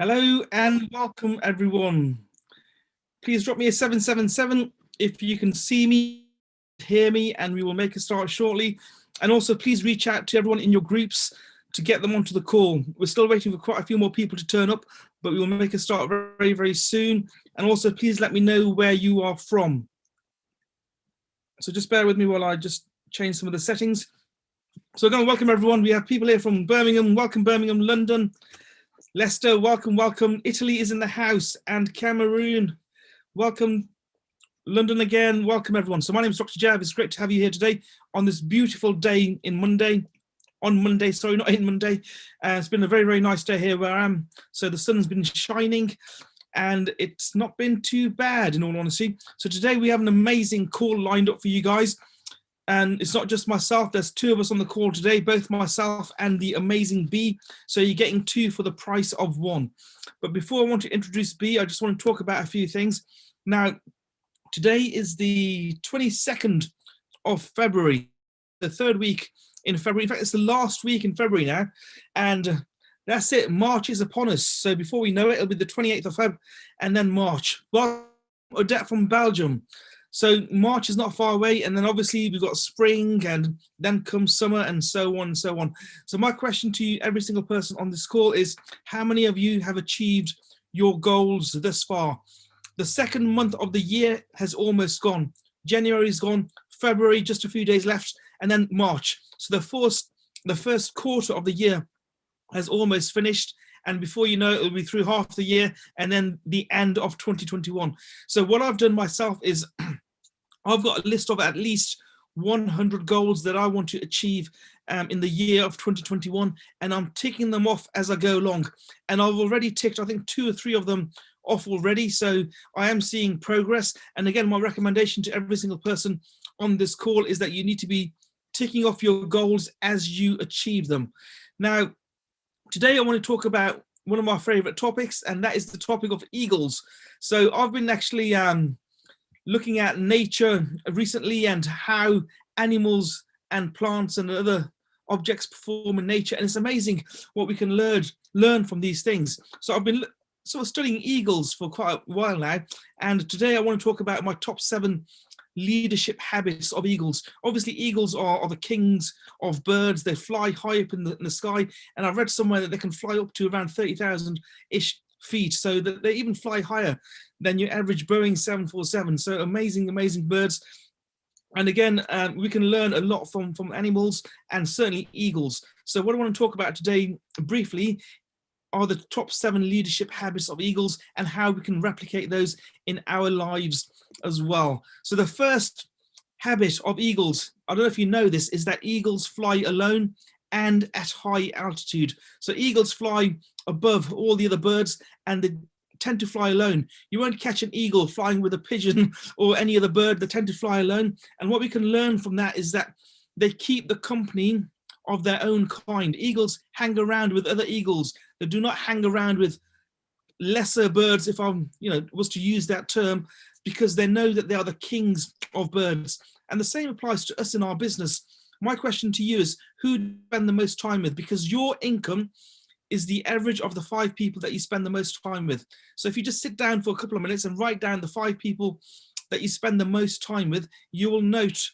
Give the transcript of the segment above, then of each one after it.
Hello and welcome everyone. Please drop me a 777 if you can see me, hear me, and we will make a start shortly. And also please reach out to everyone in your groups to get them onto the call. We're still waiting for quite a few more people to turn up, but we will make a start very, very soon. And also please let me know where you are from. So just bear with me while I just change some of the settings. So again, welcome everyone. We have people here from Birmingham. Welcome Birmingham, London. Leicester, welcome, welcome. Italy is in the house, and Cameroon. Welcome, London again. Welcome, everyone. So my name is Dr Jav. It's great to have you here today on this beautiful day on Monday. Sorry, not in Monday. It's been a very, very nice day here where I am. So the sun's been shining, and it's not been too bad, in all honesty. So today we have an amazing call lined up for you guys. And it's not just myself, there's two of us on the call today, both myself and the amazing B. So you're getting two for the price of one. But before I want to introduce B, I just want to talk about a few things. Now, today is the 22nd of February, the third week in February. In fact, it's the last week in February now. And that's it, March is upon us. So before we know it, it'll be the 28th of Feb and then March. Well, Odette from Belgium. So March is not far away, and then obviously we've got spring, and then comes summer, and so on and so on. So my question to you, every single person on this call, is how many of you have achieved your goals thus far? The second month of the year has almost gone. January is gone, February just a few days left, and then March. So the first quarter of the year has almost finished. And before you know it, it'll be through half the year and then the end of 2021. So what I've done myself is I've got a list of at least 100 goals that I want to achieve in the year of 2021. And I'm ticking them off as I go along. And I've already ticked, I think, 2 or 3 of them off already. So I am seeing progress. And again, my recommendation to every single person on this call is that you need to be ticking off your goals as you achieve them. Now, today I want to talk about one of my favorite topics, and that is the topic of eagles. So I've been actually looking at nature recently and how animals and plants and other objects perform in nature, and it's amazing what we can learn from these things. So I've been sort of studying eagles for quite a while now, and today I want to talk about my top 7 leadership habits of eagles. Obviously, eagles are the kings of birds. They fly high up in the sky, and I've read somewhere that they can fly up to around 30,000-ish feet, so that they even fly higher than your average Boeing 747. So amazing birds. And again, we can learn a lot from animals, and certainly eagles. So what I want to talk about today briefly are the top 7 leadership habits of eagles and how we can replicate those in our lives as well. So the first habit of eagles, I don't know if you know this, is that eagles fly alone and at high altitude. So eagles fly above all the other birds, and they tend to fly alone. You won't catch an eagle flying with a pigeon or any other bird. They tend to fly alone. And what we can learn from that is that they keep the company of their own kind. Eagles hang around with other eagles. They do not hang around with lesser birds, if I was to use that term, because they know that they are the kings of birds. And the same applies to us in our business. My question to you is, who do you spend the most time with? Because your income is the average of the 5 people that you spend the most time with. So if you just sit down for a couple of minutes and write down the 5 people that you spend the most time with, you will notice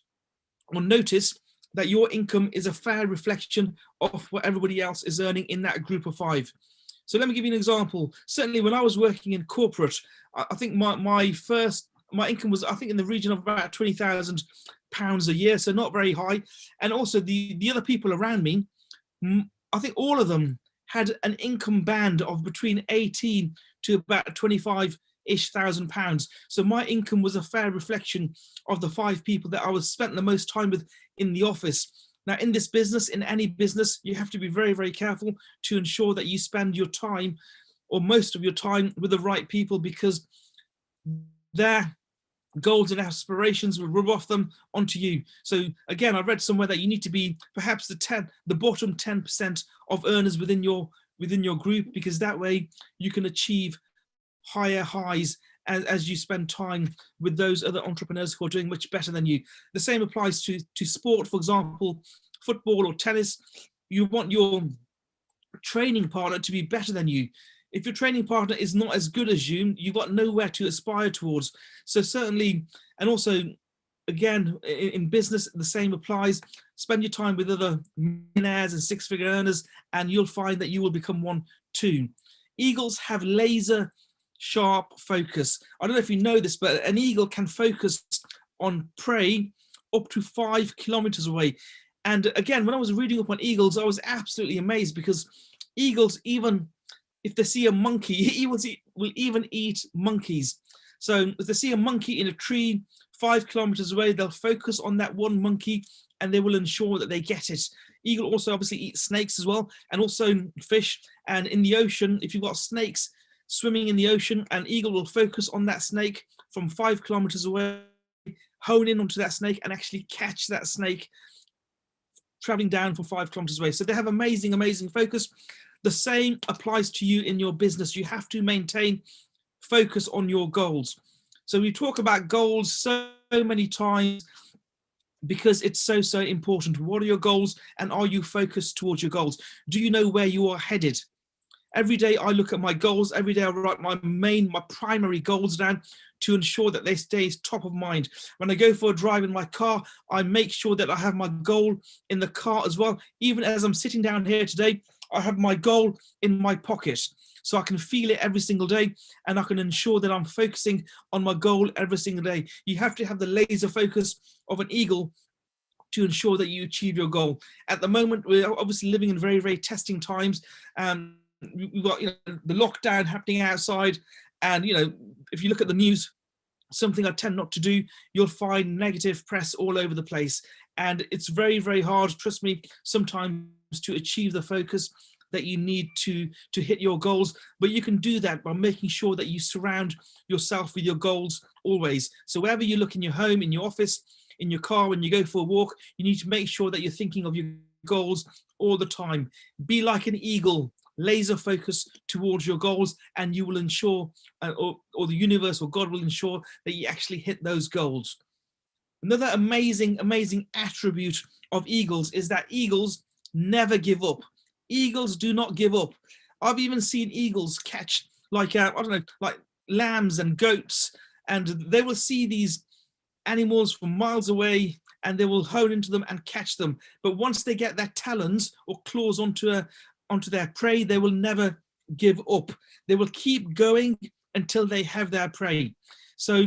that your income is a fair reflection of what everybody else is earning in that group of 5. So let me give you an example. Certainly when I was working in corporate, I think my income was, I think, in the region of about £20,000 a year, so not very high. And also the other people around me, I think all of them had an income band of between 18 to about 25-ish thousand pounds. So my income was a fair reflection of the 5 people that I was spent the most time with in the office. Now, in this business, in any business, you have to be very, very careful to ensure that you spend your time, or most of your time, with the right people, because their goals and aspirations will rub off them onto you. So again, I read somewhere that you need to be perhaps the bottom 10% of earners within your group, because that way you can achieve higher highs as you spend time with those other entrepreneurs who are doing much better than you. The same applies to sport, for example, football or tennis. You want your training partner to be better than you. if your training partner is not as good as you, you've got nowhere to aspire towards. So certainly, and also, again, in business, the same applies. Spend your time with other millionaires and six-figure earners, and you'll find that you will become one too. Eagles have laser sharp focus. I don't know if you know this, but an eagle can focus on prey up to 5 kilometers away. And again, when I was reading up on eagles, I was absolutely amazed, because eagles, even if they see a monkey, eagles will even eat monkeys. So if they see a monkey in a tree 5 kilometers away, they'll focus on that one monkey and they will ensure that they get it. Eagle also obviously eats snakes as well, and also fish. And in the ocean, if you've got snakes swimming in the ocean, an eagle will focus on that snake from 5 kilometers away, hone in onto that snake and actually catch that snake traveling down from 5 kilometers away. So they have amazing, amazing focus. The same applies to you in your business. You have to maintain focus on your goals. So we talk about goals so many times because it's so, so important. What are your goals, and are you focused towards your goals? Do you know where you are headed? Every day I look at my goals. Every day I write my primary goals down to ensure that they stay top of mind. When I go for a drive in my car, I make sure that I have my goal in the car as well. Even as I'm sitting down here today, I have my goal in my pocket, so I can feel it every single day, and I can ensure that I'm focusing on my goal every single day. You have to have the laser focus of an eagle to ensure that you achieve your goal. At the moment, we're obviously living in very, very testing times. We've got the lockdown happening outside, and if you look at the news, something I tend not to do, you'll find negative press all over the place, and it's very, very hard, trust me, sometimes to achieve the focus that you need to hit your goals. But you can do that by making sure that you surround yourself with your goals always. So wherever you look, in your home, in your office, in your car, when you go for a walk, you need to make sure that you're thinking of your goals all the time. Be like an eagle, laser focus towards your goals, and you will ensure, or the universe or God will ensure, that you actually hit those goals. Another amazing, amazing attribute of eagles is that eagles never give up. Eagles do not give up. I've even seen eagles catch like lambs and goats, and they will see these animals from miles away and they will hone into them and catch them. But once they get their talons or claws onto their prey, they will never give up. They will keep going until they have their prey. So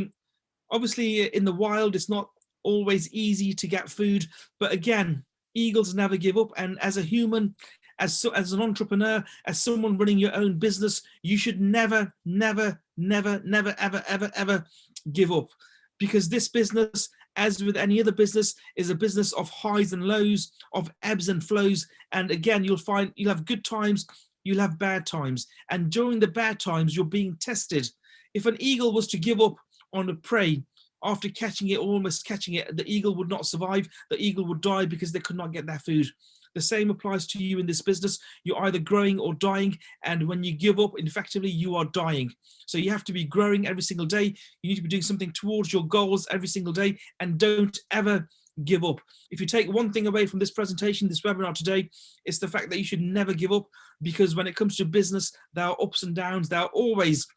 obviously in the wild, it's not always easy to get food, but again, eagles never give up. And as a human, as an entrepreneur, as someone running your own business, you should never, never, never, never, ever, ever, ever give up. Because this business, as with any other business, is a business of highs and lows, of ebbs and flows. And again, you'll have good times, you'll have bad times. And during the bad times, you're being tested. If an eagle was to give up on a prey after catching it, almost catching it, the eagle would not survive. The eagle would die because they could not get their food. The same applies to you in this business. You're either growing or dying, and when you give up, effectively, you are dying. So you have to be growing every single day. You need to be doing something towards your goals every single day, and don't ever give up. If you take one thing away from this presentation, this webinar today, it's the fact that you should never give up, because when it comes to business, there are ups and downs. There are always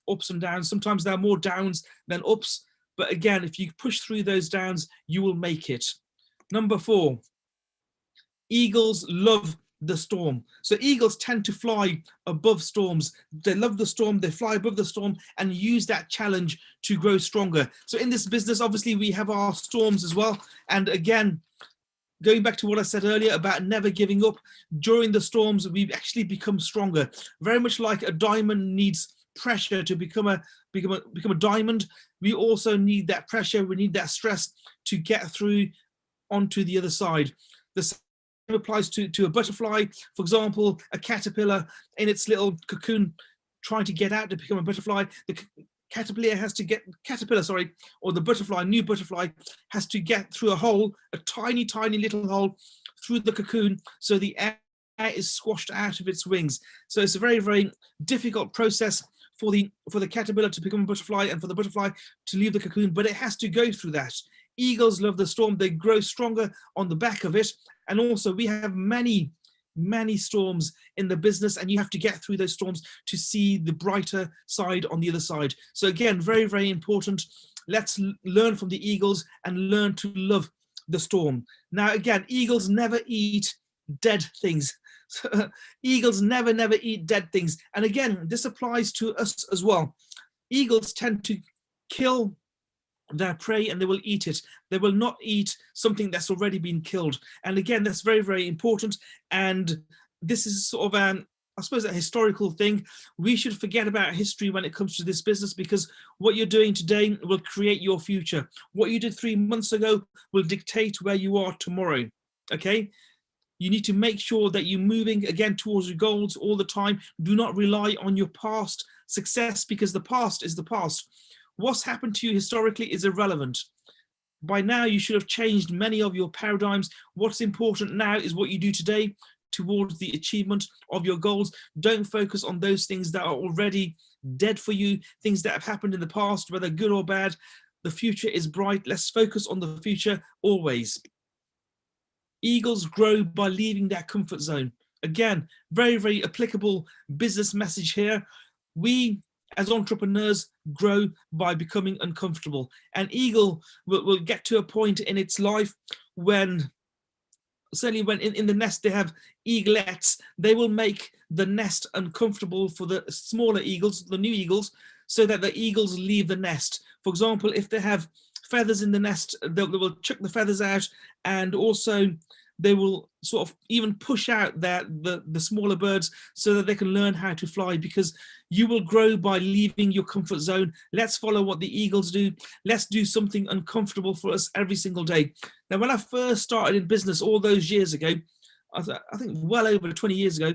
ups and downs. Sometimes there are more downs than ups. But again, if you push through those downs, you will make it. Number 4. Eagles love the storm. So eagles tend to fly above storms. They love the storm, they fly above the storm and use that challenge to grow stronger. So in this business, obviously we have our storms as well. And again, going back to what I said earlier about never giving up, during the storms, we've actually become stronger. Very much like a diamond needs pressure to become a diamond, we also need that pressure, we need that stress to get through onto the other side. The same applies to a butterfly. For example, a caterpillar in its little cocoon trying to get out to become a butterfly. The new butterfly has to get through a hole, a tiny, tiny little hole through the cocoon, so the air is squashed out of its wings. So it's a very, very difficult process for the caterpillar to become a butterfly and for the butterfly to leave the cocoon, but it has to go through that. Eagles love the storm. They grow stronger on the back of it. And also we have many many storms in the business, and you have to get through those storms to see the brighter side on the other side. So again, very, very important. Let's learn from the eagles and learn to love the storm. Now, again, eagles never eat dead things. Eagles never eat dead things. And again, this applies to us as well. Eagles tend to kill their prey and they will eat it. They will not eat something that's already been killed. And again, that's very, very important. And this is sort of I suppose, a historical thing. We should forget about history when it comes to this business, because what you're doing today will create your future. What you did 3 months ago will dictate where you are tomorrow. Okay? You need to make sure that you're moving again towards your goals all the time. Do not rely on your past success, because the past is the past. What's happened to you historically is irrelevant. By now, you should have changed many of your paradigms. What's important now is what you do today towards the achievement of your goals. Don't focus on those things that are already dead for you, things that have happened in the past, whether good or bad. The future is bright. Let's focus on the future always. Eagles grow by leaving their comfort zone. Again, very, very applicable business message here. We, as entrepreneurs, grow by becoming uncomfortable. An eagle will get to a point in its life when, certainly when in the nest they have eaglets, they will make the nest uncomfortable for the smaller eagles, the new eagles, so that the eagles leave the nest. For example, if they have feathers in the nest, they will chuck the feathers out, and also they will sort of even push out the smaller birds so that they can learn how to fly, because you will grow by leaving your comfort zone. Let's follow what the eagles do. Let's do something uncomfortable for us every single day. Now, when I first started in business all those years ago, I think well over 20 years ago,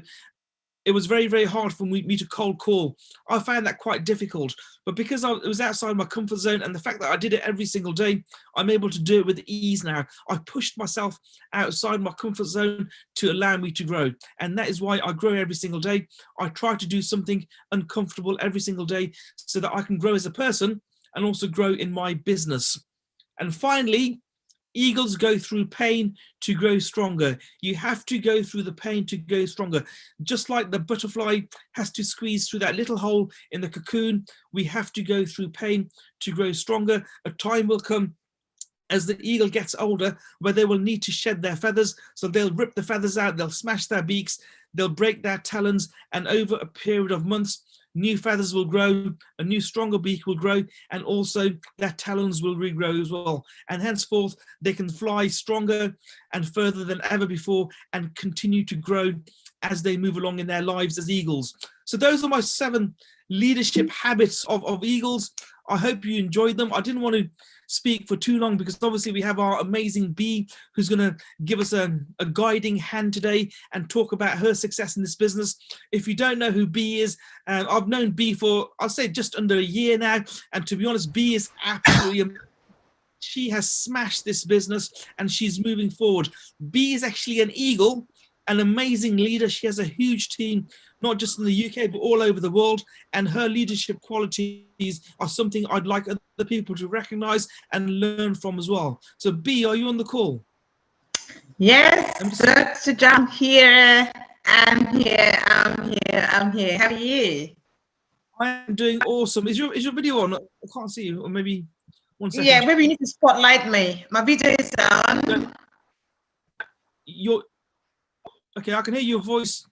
it was very, very hard for me to cold call. I found that quite difficult, but because it was outside my comfort zone and the fact that I did it every single day, I'm able to do it with ease now. I pushed myself outside my comfort zone to allow me to grow. And that is why I grow every single day. I try to do something uncomfortable every single day so that I can grow as a person and also grow in my business. And finally, eagles go through pain to grow stronger. You have to go through the pain to go stronger. Just like the butterfly has to squeeze through that little hole in the cocoon, we have to go through pain to grow stronger. A time will come as the eagle gets older where they will need to shed their feathers. So they'll rip the feathers out, they'll smash their beaks, they'll break their talons, and over a period of months, new feathers will grow, a new stronger beak will grow, and also their talons will regrow as well. And henceforth, they can fly stronger and further than ever before and continue to grow as they move along in their lives as eagles. So those are my 7 leadership habits of eagles. I hope you enjoyed them. I didn't want to speak for too long because obviously we have our amazing Bee who's going to give us a guiding hand today and talk about her success in this business. If you don't know who Bee is, I've known Bee for, I'll say, just under a year now, and to be honest, Bee is absolutely amazing. She has smashed this business and she's moving forward. Bee is actually an eagle, an amazing leader. She has a huge team, not just in the UK, but all over the world. And her leadership qualities are something I'd like other people to recognize and learn from as well. So Bee, are you on the call? Yes, Dr. Jav here. I'm here. How are you? I'm doing awesome. Is your video on? I can't see you, or maybe 1 second. Yeah, maybe you need to spotlight me. My video is on. Okay, I can hear your voice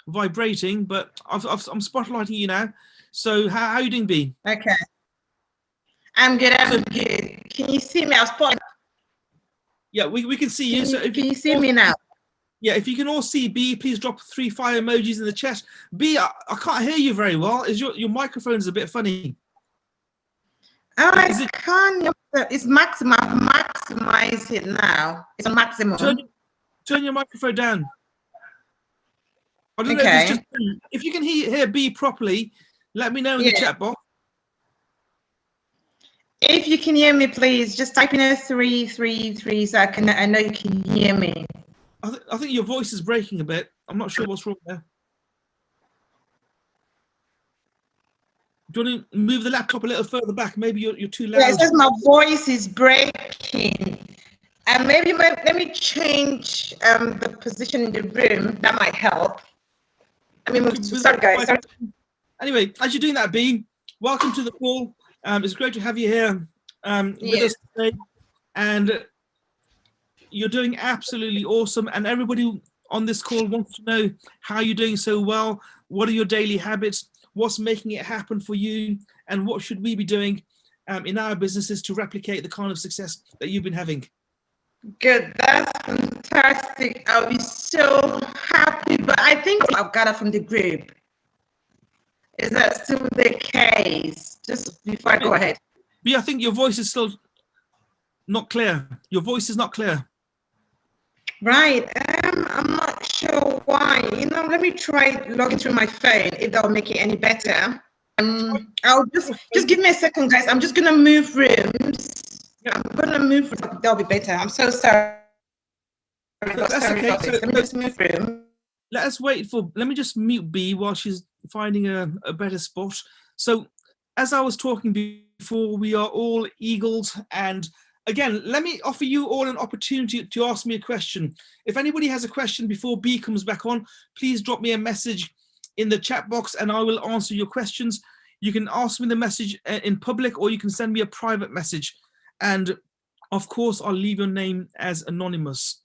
vibrating, but I'm spotlighting you now. So how are you doing, Bee? Okay. I'm good. I'm good. Can you see me? I'll spotlight. Yeah, we can see you. Can you see me now? Yeah, if you can all see Bee, please drop 3 fire emojis in the chat. Bee, I can't hear you very well. Is your microphone is a bit funny? Oh, I can't. It's maximum. Maximize it now. It's on maximum. Turn your microphone down. I don't know Okay. if it's just, if you can hear Bee properly, let me know in the chat box. If you can hear me, please just type in a 333 so I know you can hear me. I think your voice is breaking a bit. I'm not sure what's wrong there. Do you want to move the laptop a little further back? Maybe you're too loud. Yeah, it says my voice is breaking. And maybe let me change the position in the room. That might help. I mean, sorry guys. Sorry. Anyway, as you're doing that, B, welcome to the call. It's great to have you here with us today. And you're doing absolutely awesome. And everybody on this call wants to know how you're doing so well. What are your daily habits? What's making it happen for you? And what should we be doing in our businesses to replicate the kind of success that you've been having? Good, that's fantastic. I'll be so happy, but I think I've got it from the group. Is that still the case? Just before I go ahead. B, I think your voice is still not clear. Your voice is not clear. Right, I'm not sure why. You know, let me try logging through my phone if that'll make it any better. I'll just give me a second, guys. I'm just gonna move rooms. Yeah. I'm gonna move. That'll be better. I'm so sorry. That's okay. So, let me just move room. Let me just mute B while she's finding a better spot. So, as I was talking before, we are all eagles. And again, let me offer you all an opportunity to ask me a question. If anybody has a question before B comes back on, please drop me a message in the chat box and I will answer your questions. You can ask me the message in public or you can send me a private message. And of course, I'll leave your name as anonymous.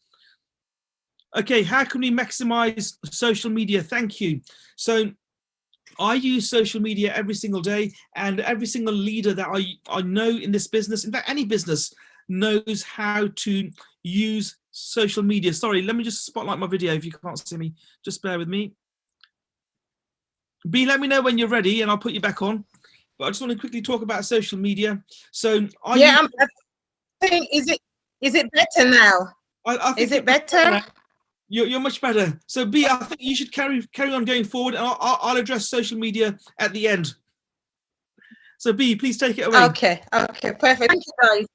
Okay, how can we maximize social media? Thank you. So I use social media every single day, and every single leader that I know in this business, in fact, any business, knows how to use social media. Sorry, let me just spotlight my video if you can't see me. Just bear with me. B, let me know when you're ready and I'll put you back on. But I just want to quickly talk about social media. So I think, is it better now? I think is it better? You're much better. So B, I think you should carry on going forward, and I'll address social media at the end. So B, please take it away. Okay, perfect. Thank you, guys.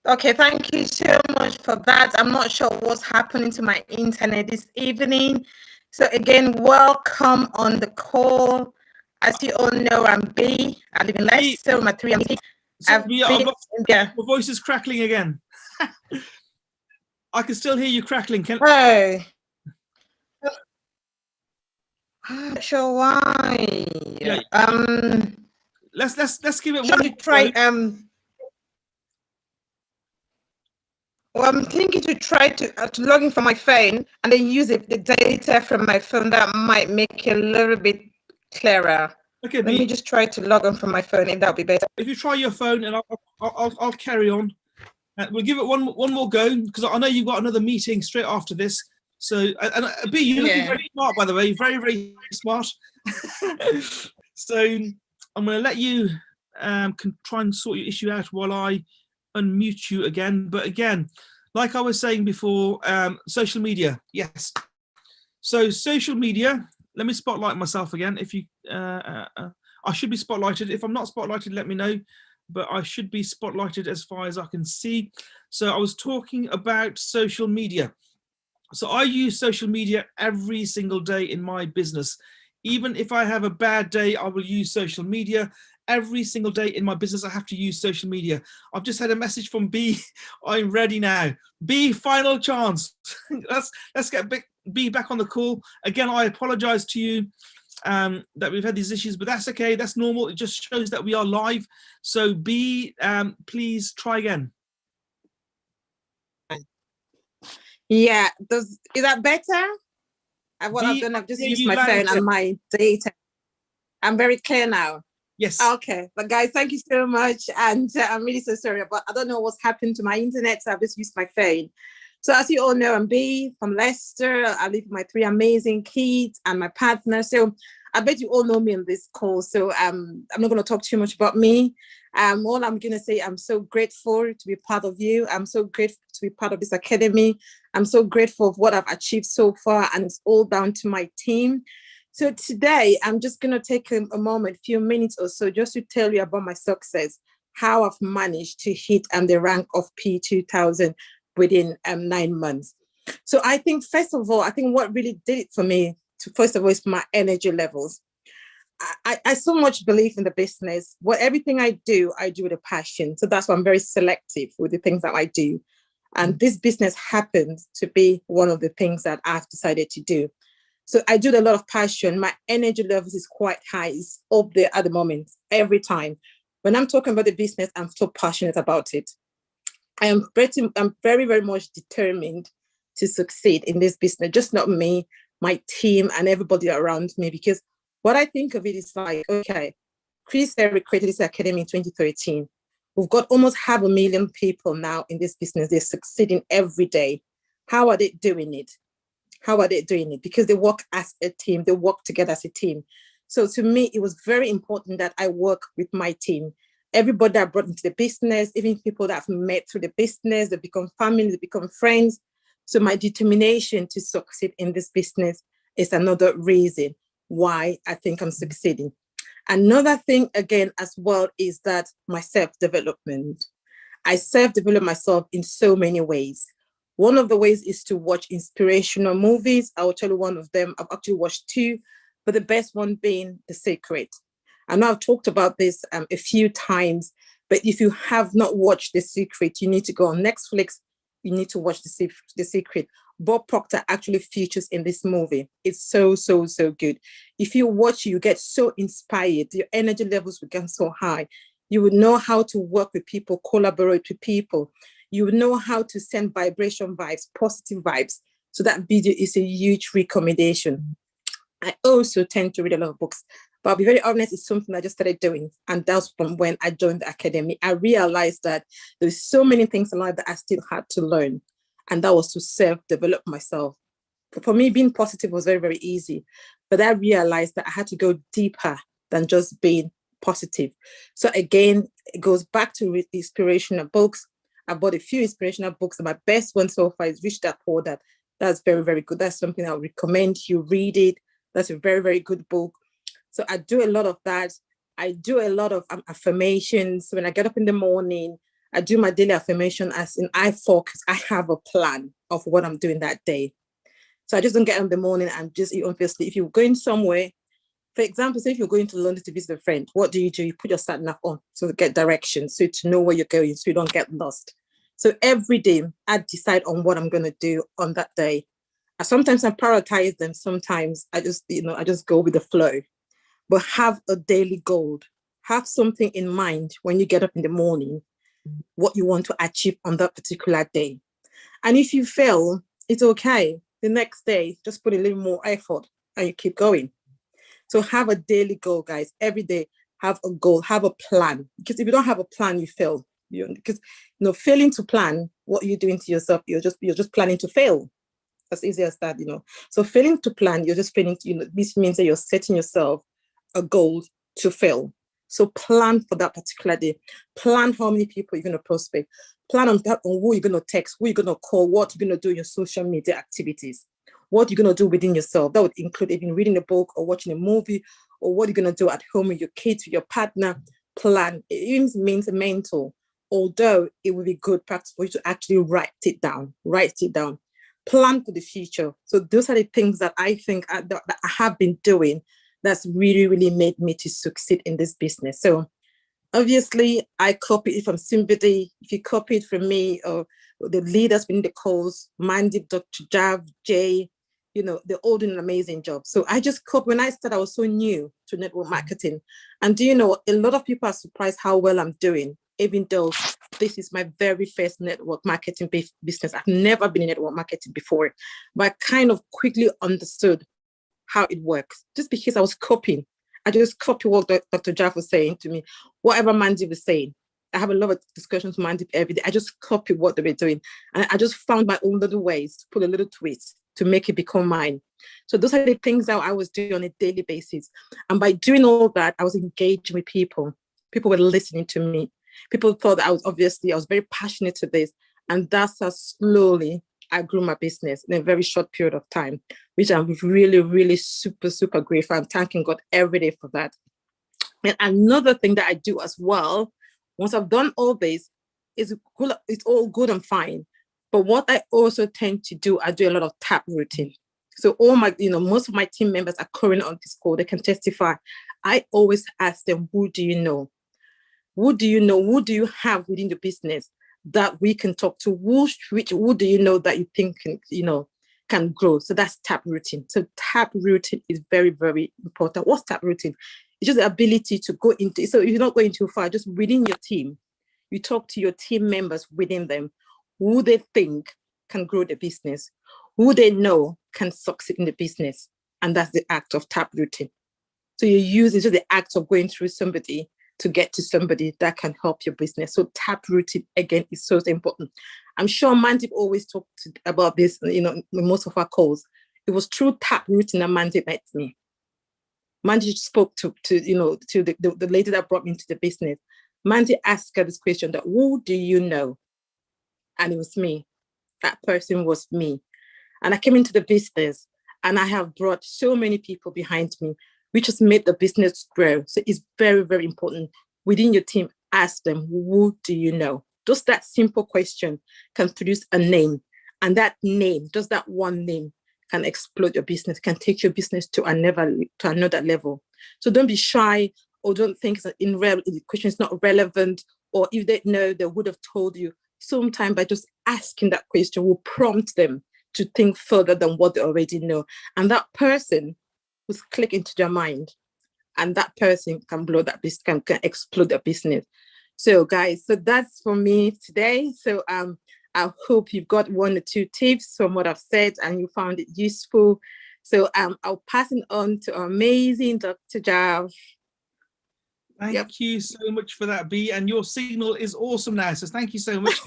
Okay, thank you so much for that. I'm not sure what's happening to my internet this evening. So again, welcome on the call. As you all know, I'm B. I live in Leicester. My 3 amazing. Your voice is crackling again. I can still hear you crackling. Hey. I'm not sure why. Yeah. Let's give it one. You try. Well, I'm thinking to try to log in from my phone and then use the data from my phone. That might make it a little bit clearer. Okay. Let me just try to log on from my phone. If that'll be better. If you try your phone, and I'll carry on. We'll give it one more go because I know you've got another meeting straight after this. So, B, you're looking very smart, by the way, very, very smart. So, I'm going to let you can try and sort your issue out while I unmute you again. But again, like I was saying before, social media, yes. So, social media. Let me spotlight myself again. If you, I should be spotlighted. If I'm not spotlighted, let me know. But I should be spotlighted as far as I can see. So I was talking about social media. So I use social media every single day in my business. Even if I have a bad day, I will use social media. Every single day in my business, I have to use social media. I've just had a message from B. I'm ready now. B, final chance. let's get B back on the call. Again, I apologize to you that we've had these issues, but that's okay. That's normal. It just shows that we are live. So B, please try again. Yeah, is that better? What I've done, I've just used my phone and my data. I'm very clear now. Yes. Okay, but guys, thank you so much. And I'm really so sorry, but I don't know what's happened to my internet, so I've just used my phone. So as you all know, I'm B from Leicester. I live with my 3 amazing kids and my partner. So I bet you all know me on this call. So I'm not going to talk too much about me. All I'm going to say, I'm so grateful to be part of you. I'm so grateful to be part of this academy. I'm so grateful for what I've achieved so far, and it's all down to my team. So today, I'm just going to take a moment, few minutes or so, just to tell you about my success, how I've managed to hit the rank of P2000 within 9 months. So I think, first of all, I think what really did it for me, first of all, is my energy levels. I so much believe in the business. Everything I do with a passion. So that's why I'm very selective with the things that I do. And this business happened to be one of the things that I've decided to do. So I do a lot of passion. My energy levels is quite high. It's up there at the moment, every time. When I'm talking about the business, I'm so passionate about it. I'm very, very much determined to succeed in this business. Just not me, my team, and everybody around me. Because what I think of it is like, okay, Chris Eric created this academy in 2013. We've got almost 500,000 people now in this business. They're succeeding every day. How are they doing it? How are they doing it? Because they work as a team. They work together as a team. So to me, it was very important that I work with my team. Everybody that I brought into the business, even people that I've met through the business, they become family, they become friends. So my determination to succeed in this business is another reason why I think I'm succeeding. Another thing, again, as well, is that my self-development. I self-develop myself in so many ways. One of the ways is to watch inspirational movies. I will tell you one of them. I've actually watched two, but the best one being The Secret. I know I've talked about this a few times, but if you have not watched The Secret, you need to go on Netflix. You need to watch The Secret. Bob Proctor actually features in this movie. It's so, so, so good. If you watch, you get so inspired. Your energy levels will get so high. You would know how to work with people, collaborate with people. You would know how to send vibration vibes, positive vibes. So that video is a huge recommendation. I also tend to read a lot of books, but I'll be very honest, it's something I just started doing. And that's from when I joined the academy. I realized that there's so many things in life that I still had to learn. And that was to self-develop myself. For me, being positive was very, very easy. But I realized that I had to go deeper than just being positive. So again, it goes back to read inspirational books. I bought a few inspirational books, and my best one so far is Rich Dad Poor Dad. That's very, very good. That's something I would recommend you read it. That's a very, very good book. So I do a lot of that. I do a lot of affirmations. When I get up in the morning, I do my daily affirmation as in I focus. I have a plan of what I'm doing that day. So I just don't get up in the morning and just, obviously, if you're going somewhere, for example, say if you're going to London to visit a friend, what do? You put your sat nav on so to get directions, so to know where you're going, so you don't get lost. So every day I decide on what I'm going to do on that day. Sometimes I prioritize them. Sometimes I just go with the flow. But have a daily goal. Have something in mind when you get up in the morning, what you want to achieve on that particular day. And if you fail, it's okay. The next day, just put a little more effort and you keep going. So have a daily goal, guys. Every day, have a goal, have a plan. Because if you don't have a plan, you fail. Because failing to plan, what you're doing to yourself, you're just planning to fail. As easy as that, So failing to plan, you're just failing to, this means that you're setting yourself a goal to fail. So plan for that particular day. Plan how many people you're going to prospect. Plan on who you're going to text, who you're going to call, what you're going to do in your social media activities, what you're going to do within yourself. That would include even reading a book or watching a movie, or what you're going to do at home with your kids, with your partner. Plan. It even means mental, although it would be good practice for you to actually write it down. Plan for the future. So those are the things that I think that I have been doing that's really, really made me to succeed in this business. So obviously I copy it from somebody. If you copy it from me or the leaders in the calls, Mandy, Dr. Jav, Jay, they're all doing an amazing job. So I just copy. When I started, I was so new to network marketing. And a lot of people are surprised how well I'm doing, even though this is my very first network marketing business. I've never been in network marketing before, but I kind of quickly understood how it works just because I was copying. I just copy what Dr. Jav was saying to me, whatever Mandy was saying. I have a lot of discussions with Mandy every day. I just copy what they were doing. And I just found my own little ways to put a little twist to make it become mine. So those are the things that I was doing on a daily basis. And by doing all that, I was engaging with people. People were listening to me. People thought that I was very passionate to this. And that's how slowly I grew my business in a very short period of time, which I'm really, really super, super grateful. I'm thanking God every day for that. And another thing that I do as well, once I've done all this, it's all good and fine. But what I also tend to do, I do a lot of tap routing. So all my, most of my team members are currently on this call. They can testify. I always ask them, who do you know? Who do you know? Who do you have within the business that we can talk to. Who do you know that you think can grow? So that's tap rooting. So tap rooting is very, very important. What's tap rooting? It's just the ability to go into, so if you're not going too far, just within your team, you talk to your team members within them, who they think can grow the business, who they know can succeed in the business. And that's the act of tap rooting. So you use it, just the act of going through somebody to get to somebody that can help your business. So tap rooting, again, is so important. I'm sure Mandip always talked about this, in most of our calls. It was through tap rooting that Mandip met me. Mandip spoke to the lady that brought me into the business. Mandip asked her this question, that who do you know? And it was me. That person was me. And I came into the business and I have brought so many people behind me, which has made the business grow. So it's very, very important. Within your team, ask them, who do you know? Just that simple question can produce a name. And that name, just that one name, can explode your business, can take your business to another level. So don't be shy, or don't think that the question is not relevant, or if they know, they would have told you. Sometimes by just asking that question will prompt them to think further than what they already know. And that person will click into their mind, and that person can blow that business, can explode their business. So guys, so that's for me today. So I hope you've got 1 or 2 tips from what I've said and you found it useful. So I'll pass it on to our amazing Dr. Jav. Thank you so much for that, B. And your signal is awesome now. So thank you so much.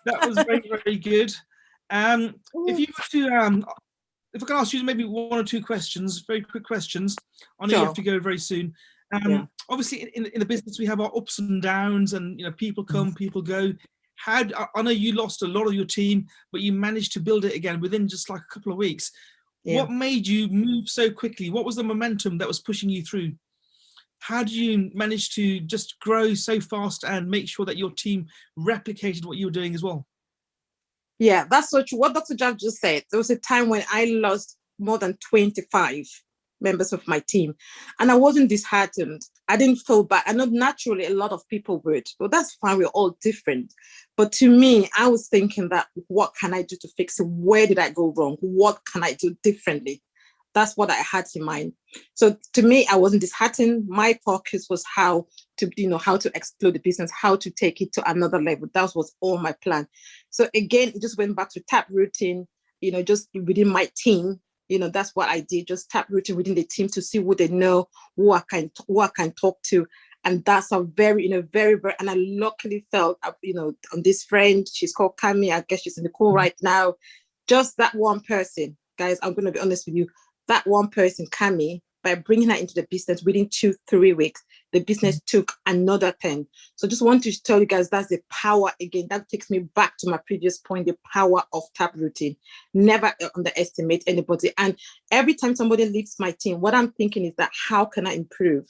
That was very, very good. If you were to, if I can ask you maybe 1 or 2 questions, very quick questions. I know you have to go very soon. Obviously, in the business, we have our ups and downs, and people come, people go. I know you lost a lot of your team, but you managed to build it again within just like a couple of weeks. What made you move so quickly? What was the momentum that was pushing you through? How did you manage to just grow so fast and make sure that your team replicated what you were doing as well? Yeah, that's so true. What Dr. Jav just said, there was a time when I lost more than 25 members of my team, and I wasn't disheartened. I didn't feel bad. I know naturally a lot of people would, but that's fine. We're all different. But to me, I was thinking that, what can I do to fix it? Where did I go wrong? What can I do differently? That's what I had in mind. So to me, I wasn't disheartened. My focus was how to explode the business, how to take it to another level. That was all my plan. So again, it just went back to tap rooting, just within my team. That's what I did, just tap rooting within the team to see who they know, who I can talk to. And that's a very, very, very, and I luckily felt, on this friend, she's called Kami, I guess she's in the call right now. Just that one person, guys, I'm going to be honest with you, that one person, Kami, by bringing her into the business within 2-3 weeks, the business took another 10. So just want to tell you guys, that's the power. Again, that takes me back to my previous point, the power of tap rooting. Never underestimate anybody. And every time somebody leaves my team, what I'm thinking is that, how can I improve?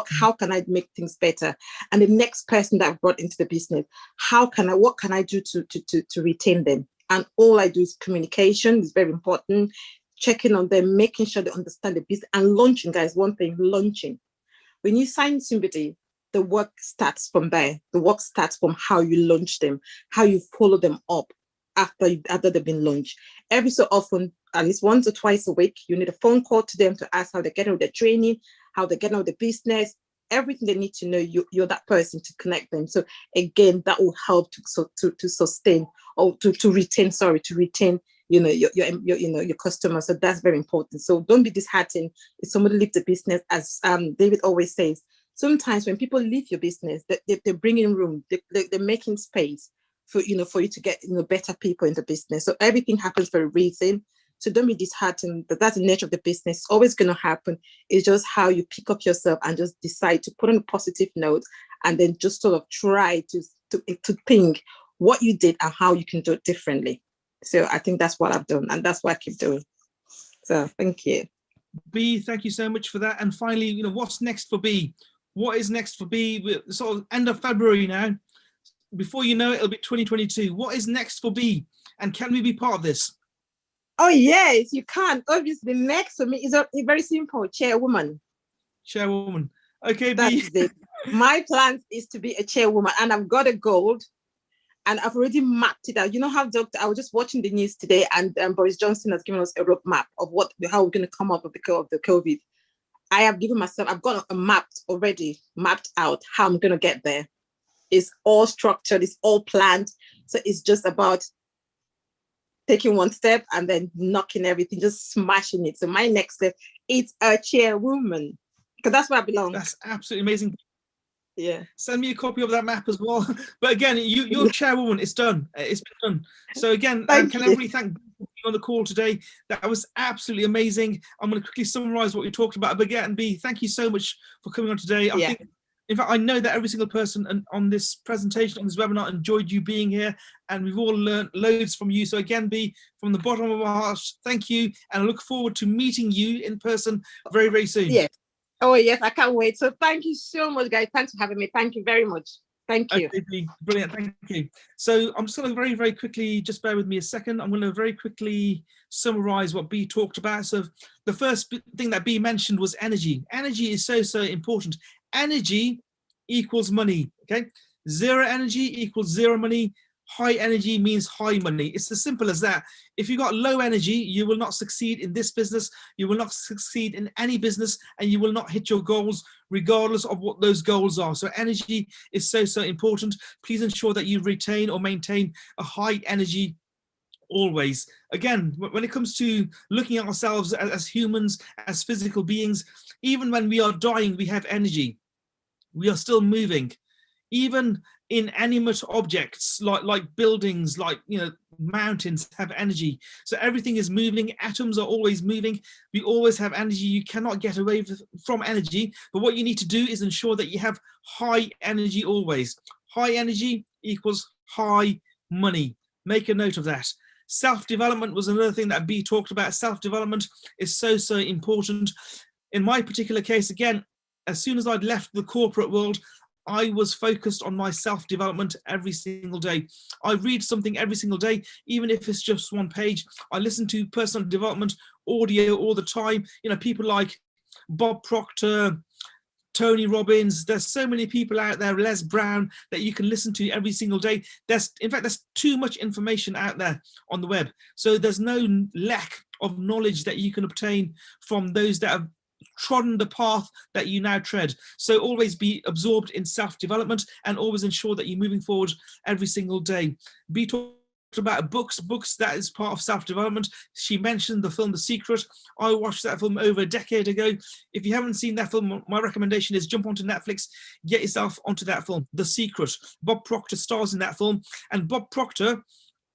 How can I make things better? And the next person that I brought into the business, what can I do to retain them? And all I do is communication is very important. Checking on them, making sure they understand the business, and launching, guys. One thing, launching. When you sign somebody, the work starts from there. The work starts from how you launch them, how you follow them up after they've been launched. Every so often, at least 1 or 2 a week, you need a phone call to them to ask how they're getting with their training, how they're getting with the business, everything they need to know. You're that person to connect them. So again, that will help to sustain, or to retain your customers. So that's very important. So don't be disheartened if somebody leaves the business. As David always says, sometimes when people leave your business, they bring in room, they're making space for you to get better people in the business. So everything happens for a reason. So don't be disheartened. That's the nature of the business. It's always going to happen. It's just how you pick up yourself and just decide to put on a positive note, and then just sort of try to think what you did and how you can do it differently. So I think that's what I've done, and that's what I keep doing. So thank you. B, thank you so much for that. And finally, what's next for B? What is next for B? We're sort of end of February now. Before you know it, it'll be 2022. What is next for B? And can we be part of this? Oh, yes, you can. Obviously, next for me is very simple, chairwoman. Chairwoman. Okay, That's B. it. My plan is to be a chairwoman, and I've got a goal. And I've already mapped it out. You know how I was just watching the news today, and Boris Johnson has given us a roadmap of how we're going to come up with the COVID. I have given myself, I've got a mapped out how I'm going to get there. It's all structured, it's all planned. So it's just about taking one step and then knocking everything, just smashing it. So my next step is a chairwoman, because that's where I belong. That's absolutely amazing. Yeah. Send me a copy of that map as well. But again, you're chairwoman. It's done. It's been done. So again, can everybody thank you for being on the call today? That was absolutely amazing. I'm going to quickly summarize what we talked about. But again, B, thank you so much for coming on today. I think, in fact, I know that every single person on this presentation, on this webinar, enjoyed you being here, and we've all learned loads from you. So again, B, from the bottom of my heart, thank you, and I look forward to meeting you in person very, very soon. Yes. Oh, yes, I can't wait. So thank you so much, guys. Thanks for having me. Thank you very much. Thank you. Okay, brilliant. Thank you. So I'm just going to very, very quickly, just bear with me a second. I'm going to very quickly summarize what B talked about. So the first thing that B mentioned was energy. Energy is so, so important. Energy equals money. Okay. Zero energy equals zero money. High energy means high money. It's as simple as that. If you've got low energy, you will not succeed in this business. You will not succeed in any business, and you will not hit your goals regardless of what those goals are. So energy is so, so important. Please ensure that you retain or maintain a high energy always. Again, when it comes to looking at ourselves as humans, as physical beings, even when we are dying, we have energy. We are still moving. Even inanimate objects like buildings, like mountains, have energy. So everything is moving. Atoms are always moving. We always have energy. You cannot get away from energy. But what you need to do is ensure that you have high energy always. High energy equals high money. Make a note of that. Self-development was another thing that B talked about. Self-development is so, so important. In my particular case, again, as soon as I'd left the corporate world, I was focused on my self-development every single day. I read something every single day, even if it's just one page. I listen to personal development audio all the time. People like Bob Proctor, Tony Robbins. There's so many people out there, Les Brown, that you can listen to every single day. In fact, there's too much information out there on the web. So there's no lack of knowledge that you can obtain from those that have trodden the path that you now tread. So always be absorbed in self-development, and always ensure that you're moving forward every single day. Be talked about books that is part of self-development. She mentioned the film The Secret. I watched that film over a decade ago. If you haven't seen that film, my recommendation is jump onto Netflix, get yourself onto that film, The Secret. Bob Proctor stars in that film, and Bob Proctor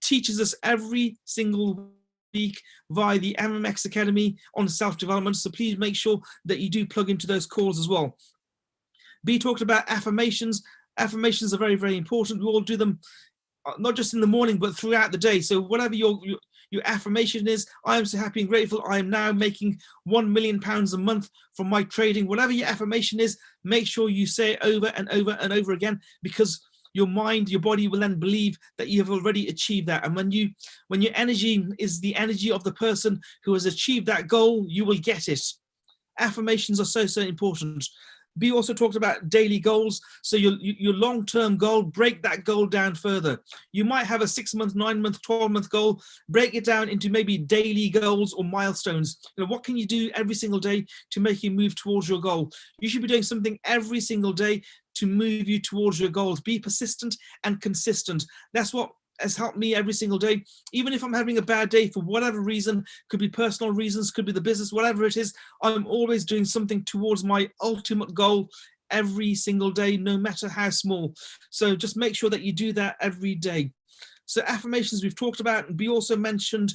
teaches us every single week via the MMX Academy on self-development. So please make sure that you do plug into those calls as well. B talked about affirmations. Affirmations are very, very important. We all do them, not just in the morning, but throughout the day. So whatever your affirmation is, I am so happy and grateful. I am now making £1 million a month from my trading. Whatever your affirmation is, make sure you say it over and over and over again, because your mind, your body will then believe that you have already achieved that. And when your energy is the energy of the person who has achieved that goal, you will get it. Affirmations are so, so important. B also talked about daily goals. So your long-term goal, break that goal down further. You might have a 6-month, 9-month, 12-month goal. Break it down into maybe daily goals or milestones. What can you do every single day to make you move towards your goal? You should be doing something every single day to move you towards your goals. Be persistent and consistent. That's what has helped me every single day. Even if I'm having a bad day for whatever reason, could be personal reasons, could be the business, whatever it is, I'm always doing something towards my ultimate goal every single day, no matter how small. So just make sure that you do that every day. So affirmations we've talked about, and we also mentioned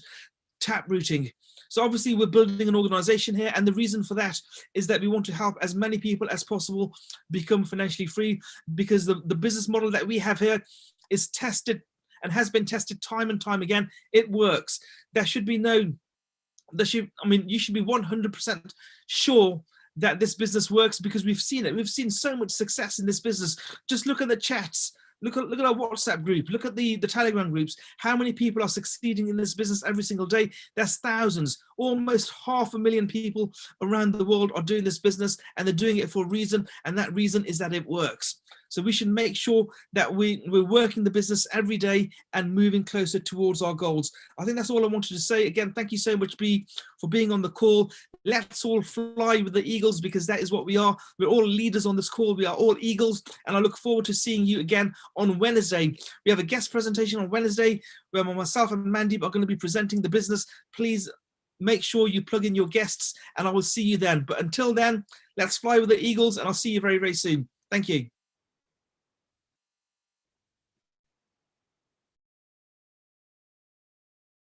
taprooting. So obviously we're building an organization here, and the reason for that is that we want to help as many people as possible become financially free, because the business model that we have here is tested and has been tested time and time again. It works. You should be 100% sure that this business works, because we've seen it. We've seen so much success in this business. Just look at the chats. Look at our WhatsApp group. Look at the Telegram groups. How many people are succeeding in this business every single day? That's thousands. Almost 500,000 people around the world are doing this business, and they're doing it for a reason, and that reason is that it works. So we should make sure that we're working the business every day and moving closer towards our goals. I think that's all I wanted to say. Again, thank you so much, B, for being on the call. Let's all fly with the eagles, because that is what we are. We're all leaders on this call. We are all eagles, and I look forward to seeing you again on Wednesday. We have a guest presentation on Wednesday where myself and Mandeep are going to be presenting the business. Please make sure you plug in your guests, and I will see you then. But until then, let's fly with the eagles, and I'll see you very, very soon. Thank you.